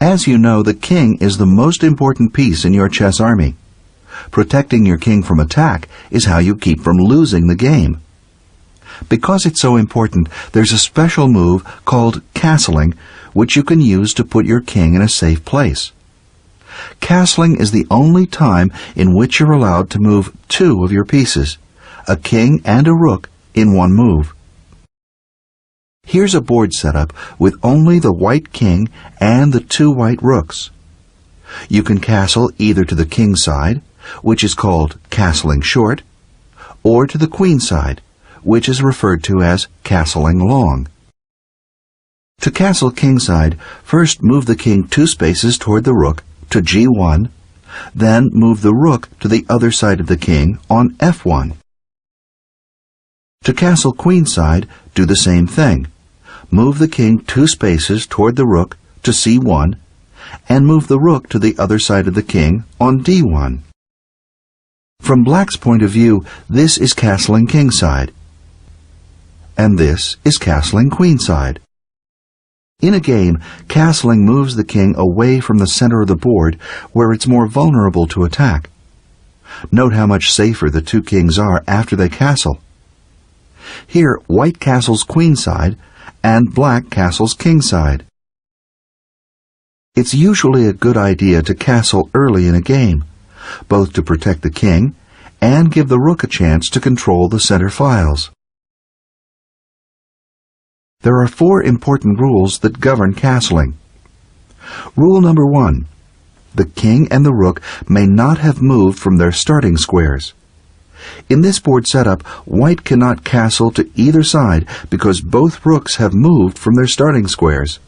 As you know, the king is the most important piece in your chess army. Protecting your king from attack is how you keep from losing the game. Because it's so important, there's a special move called castling, which you can use to put your king in a safe place. Castling is the only time in which you're allowed to move two of your pieces, a king and a rook, in one move. Here's a board setup with only the white king and the two white rooks. You can castle either to the king side, which is called castling short, or to the queen side, which is referred to as castling long. To castle kingside, first move the king 2 spaces toward the rook to G1, then move the rook to the other side of the king on F1. To castle queenside, do the same thing. Move the king 2 spaces toward the rook to C1, and move the rook to the other side of the king on D1. From black's point of view, this is castling kingside, and this is castling queenside. In a game, castling moves the king away from the center of the board, where it's more vulnerable to attack. Note how much safer the two kings are after they castle. Here, white castles queenside, and black castles kingside. It's usually a good idea to castle early in a game, both to protect the king and give the rook a chance to control the center files. There are 4 important rules that govern castling. Rule number 1. The king and the rook may not have moved from their starting squares. In this board setup, white cannot castle to either side because both rooks have moved from their starting squares.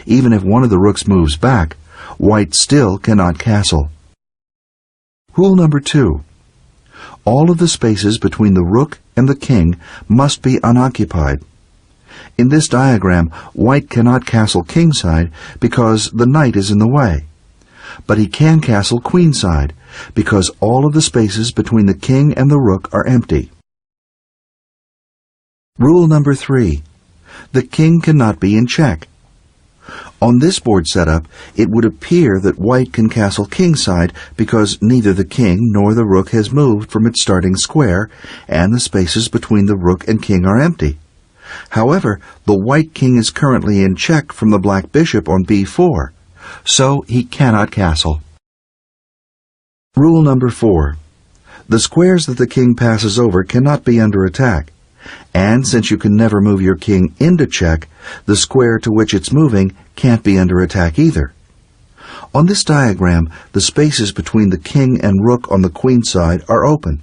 Even if one of the rooks moves back, white still cannot castle. Rule number 2. All of the spaces between the rook and the king must be unoccupied. In this diagram, white cannot castle kingside because the knight is in the way. But he can castle queenside because all of the spaces between the king and the rook are empty. Rule number 3. The king cannot be in check. On this board setup, it would appear that white can castle kingside because neither the king nor the rook has moved from its starting square, and the spaces between the rook and king are empty. However, the white king is currently in check from the black bishop on b4, so he cannot castle. Rule number 4. The squares that the king passes over cannot be under attack, and since you can never move your king into check, the square to which it's moving can't be under attack either. On this diagram, the spaces between the king and rook on the queen side are open.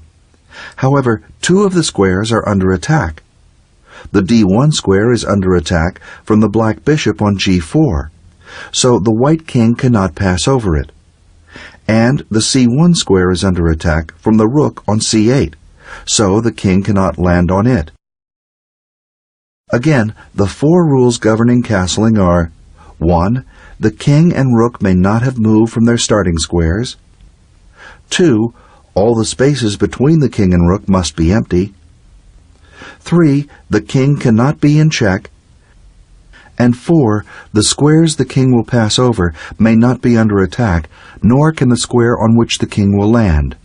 However, 2 of the squares are under attack. The D1 square is under attack from the black bishop on G4, so the white king cannot pass over it. And the C1 square is under attack from the rook on C8, so the king cannot land on it. Again, the 4 rules governing castling are: 1. The king and rook may not have moved from their starting squares. 2. All the spaces between the king and rook must be empty. 3. The king cannot be in check. And 4. The squares the king will pass over may not be under attack, nor can the square on which the king will land.